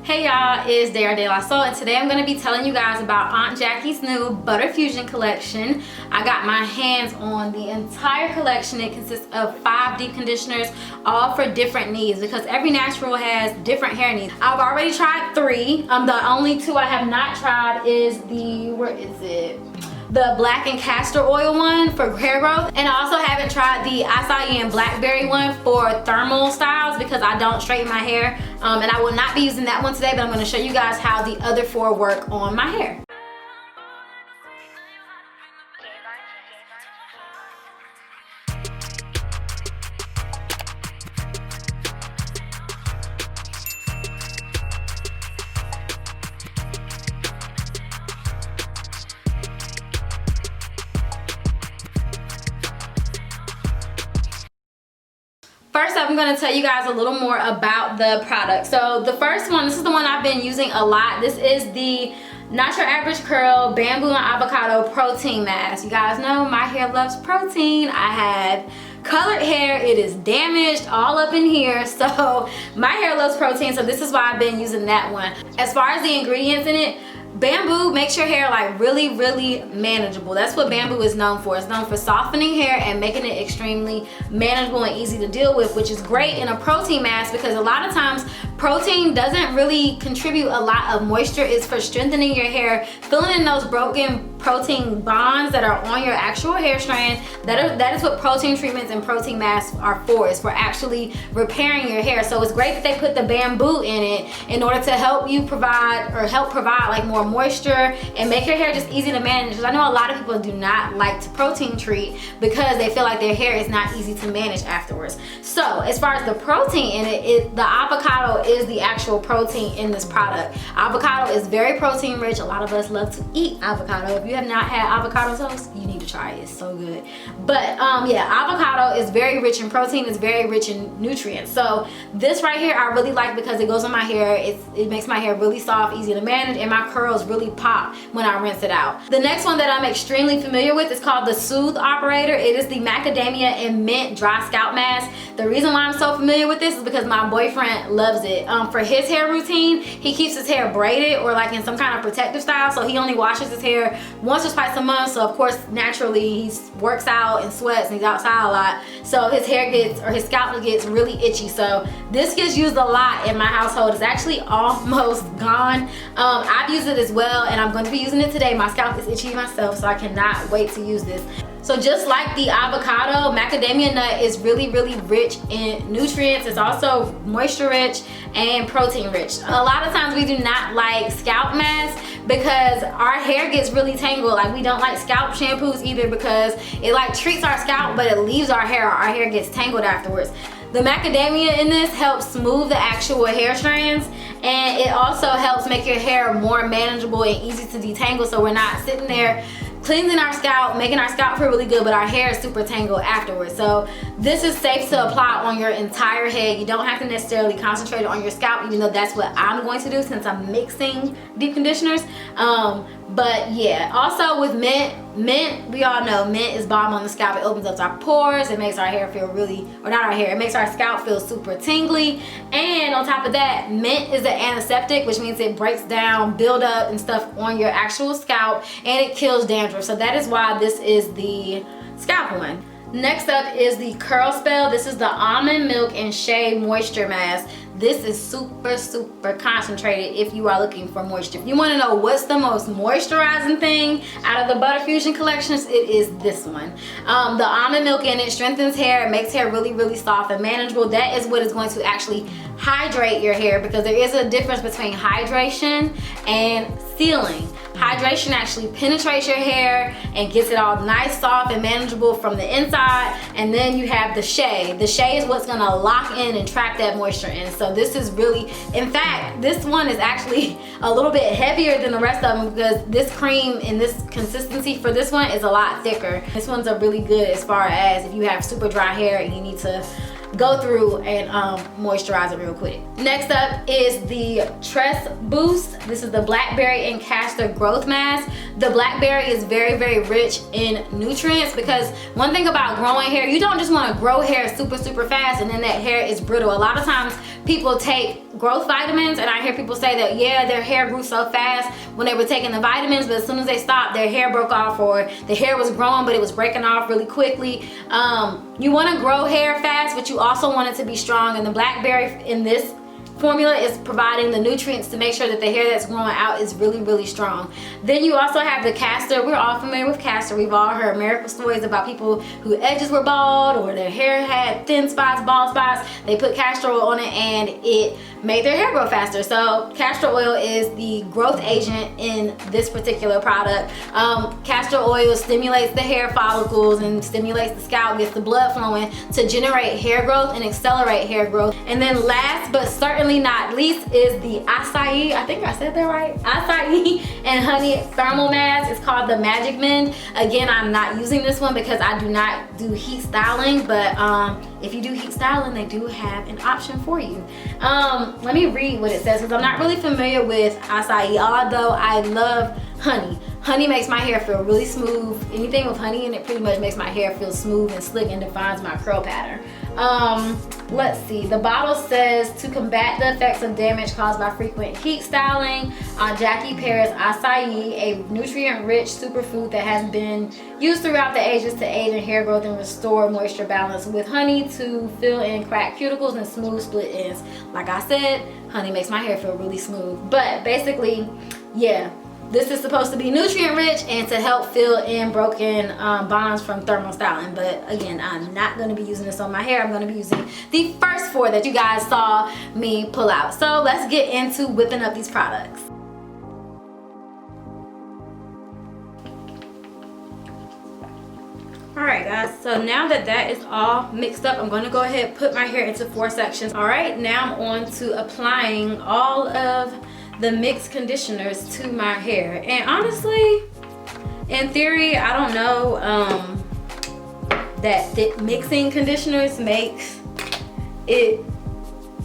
Hey y'all, it's Dare De La Soul, and today I'm going to be telling you guys about Aunt Jackie's new Butter Fusion collection. I got my hands on the entire collection. It consists of 5 deep conditioners, all for different needs, because every natural has different hair needs. I've already tried 3. The only 2 I have not tried is the, the black and castor oil one for hair growth, and I also haven't tried the acai and blackberry one for thermal styles because I don't straighten my hair, and I will not be using that one today, but I'm going to show you guys how the other 4 work on my hair. First up, I'm going to tell you guys a little more about the product. So the first one, this is the one I've been using a lot. This is the Not Your Average Curl Bamboo and Avocado Protein Mask. You guys know my hair loves protein. I have colored hair. It is damaged all up in here. So my hair loves protein. So this is why I've been using that one. As far as the ingredients in it, bamboo makes your hair like really manageable. That's what bamboo is known for. It's known for softening hair and making it extremely manageable and easy to deal with, which is great in a protein mask because a lot of times protein doesn't really contribute a lot of moisture. It's for strengthening your hair, filling in those broken protein bonds that are on your actual hair strand. That is what protein treatments and protein masks are for. It's for actually repairing your hair. So it's great that they put the bamboo in it in order to help you provide like more moisture and make your hair just easy to manage. Because I know a lot of people do not like to protein treat because they feel like their hair is not easy to manage afterwards. So as far as the protein in it, the avocado is the actual protein in this product. Avocado is very protein rich. A lot of us love to eat avocado. If you have not had avocado toast, you need to try it. It's so good. But yeah, avocado is very rich in protein. It's very rich in nutrients. So this right here I really like because it goes on my hair. It makes my hair really soft, easy to manage, and my curls really pop when I rinse it out. The next one that I'm extremely familiar with is called the Soothe Operator. It is the macadamia and mint dry scalp mask. The reason why I'm so familiar with this is because my boyfriend loves it. For his hair routine, he keeps his hair braided or like in some kind of protective style, so he only washes his hair once or twice a month. So of course naturally he works out and sweats and he's outside a lot, so his hair gets, or his scalp gets really itchy. So this gets used a lot in my household. It's actually almost gone. I've used it as well, and I'm going to be using it today. My scalp is itchy myself, so I cannot wait to use this. So just like the avocado, macadamia nut is really rich in nutrients. It's also moisture rich and protein rich. A lot of times we do not like scalp masks because our hair gets really tangled. Like we don't like scalp shampoos either because it like treats our scalp but it leaves our hair. Our hair gets tangled afterwards. The macadamia in this helps smooth the actual hair strands, and it also helps make your hair more manageable and easy to detangle, so we're not sitting there cleansing our scalp, making our scalp feel really good, but our hair is super tangled afterwards. So this is safe to apply on your entire head. You don't have to necessarily concentrate on your scalp, even though that's what I'm going to do since I'm mixing deep conditioners. But yeah, also with mint, we all know mint is bomb on the scalp. It opens up our pores. It makes our hair feel really, or not our hair, it makes our scalp feel super tingly. And on top of that, mint is an antiseptic, which means it breaks down buildup and stuff on your actual scalp, and it kills dandruff. So that is why this is the scalp one. Next up is the Curl Spell. This is the Almond Milk and Shea Moisture Mask. This is super concentrated if you are looking for moisture. If you want to know what's the most moisturizing thing out of the Butter Fusion collections, it is this one. The almond milk in it strengthens hair. It makes hair really soft and manageable. That is what is going to actually hydrate your hair, because there is a difference between hydration and sealing. Hydration actually penetrates your hair and gets it all nice, soft, and manageable from the inside. And then you have the shea. The shea is what's gonna lock in and trap that moisture in. So this is really, in fact, this one is actually a little bit heavier than the rest of them because this cream and this consistency for this one is a lot thicker. This one's a really good as far as if you have super dry hair and you need to go through and moisturize it real quick. Next up is the Tress Boost. This is the Blackberry and Castor Growth Mask. The blackberry is very rich in nutrients, because one thing about growing hair, you don't just want to grow hair super fast and then that hair is brittle. A lot of times people take growth vitamins, and I hear people say that, yeah, their hair grew so fast when they were taking the vitamins, but as soon as they stopped, their hair broke off, or the hair was growing, but it was breaking off really quickly. You want to grow hair fast, but you also want it to be strong, and the blackberry in this formula is providing the nutrients to make sure that the hair that's growing out is really, really strong. Then you also have the castor. We're all familiar with castor. We've all heard miracle stories about people whose edges were bald or their hair had thin spots, bald spots. They put castor oil on it and it made their hair grow faster. So castor oil is the growth agent in this particular product. Castor oil stimulates the hair follicles and stimulates the scalp, gets the blood flowing to generate hair growth and accelerate hair growth. And then last but certainly not least is the acai, I think I said that right, acai and honey thermal mask. It's called the Magic Mend. Again, I'm not using this one because I do not do heat styling, but if you do heat styling, they do have an option for you. Let me read what it says because I'm not really familiar with acai, although I love honey. Honey makes my hair feel really smooth. Anything with honey in it pretty much makes my hair feel smooth and slick and defines my curl pattern. Let's see, the bottle says to combat the effects of damage caused by frequent heat styling, Jackie pairs acai, a nutrient-rich superfood that has been used throughout the ages to aid in hair growth and restore moisture balance, with honey to fill in cracked cuticles and smooth split ends. Like I said, honey makes my hair feel really smooth. But basically, yeah, this is supposed to be nutrient rich and to help fill in broken bonds from thermal styling. But again, I'm not going to be using this on my hair. I'm going to be using the first 4 that you guys saw me pull out. So let's get into whipping up these products. Alright guys, so now that that is all mixed up, I'm going to go ahead and put my hair into 4 sections. Alright, now I'm on to applying all of the mixed conditioners to my hair. And honestly, in theory, I don't know that mixing conditioners makes it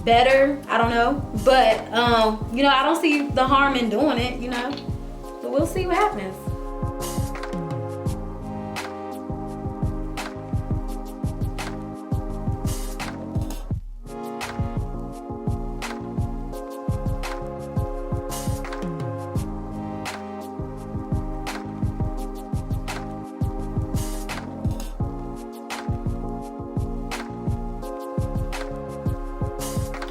better. I don't know, but you know, I don't see the harm in doing it, you know, so we'll see what happens.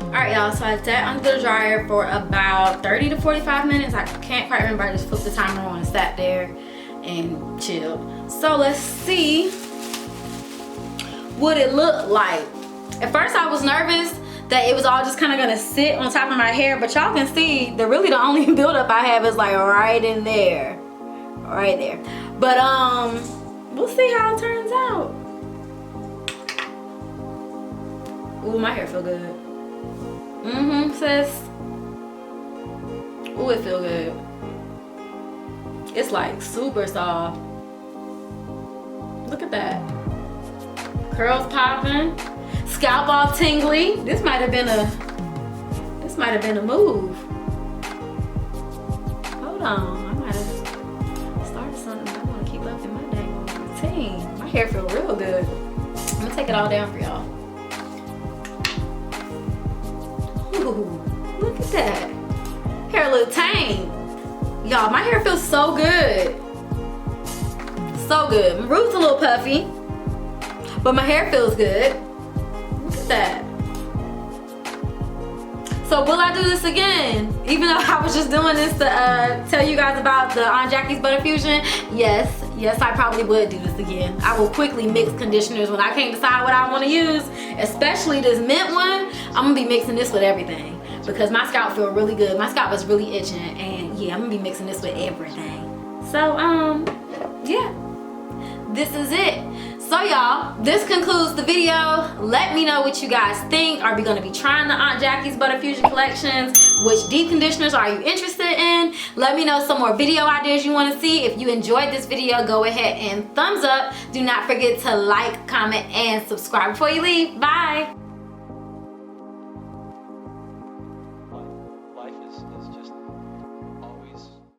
Alright y'all, so I sat under the dryer for about 30 to 45 minutes. I can't quite remember, I just flipped the timer on and sat there and chilled. So let's see what it looked like. At first I was nervous that it was all just kind of gonna sit on top of my hair, but y'all can see that really the only buildup I have is like right in there. Right there. But we'll see how it turns out. Ooh, my hair feel good. Sis. Ooh, it feel good. It's like super soft. Look at that. Curls popping. Scalp all tingly. This might have been a move. Hold on. I might have started something. I want to keep up in my dang routine. My hair feel real good. I'm gonna take it all down for y'all. Ooh, look at that. Hair look tame. Y'all, my hair feels so good. So good. My root's a little puffy, but my hair feels good. Look at that. So will I do this again? Even though I was just doing this to tell you guys about the Aunt Jackie's Butter Fusion, yes, I probably would do this again. I will quickly mix conditioners when I can't decide what I want to use, especially this mint one. I'm gonna be mixing this with everything because my scalp feels really good. My scalp is really itching, and yeah, I'm gonna be mixing this with everything. So yeah, this is it. So y'all, this concludes the video. Let me know what you guys think. Are we gonna be trying the Aunt Jackie's Butter Fusion collections? Which deep conditioners are you interested in? Let me know some more video ideas you wanna see. If you enjoyed this video, go ahead and thumbs up. Do not forget to like, comment, and subscribe before you leave. Bye.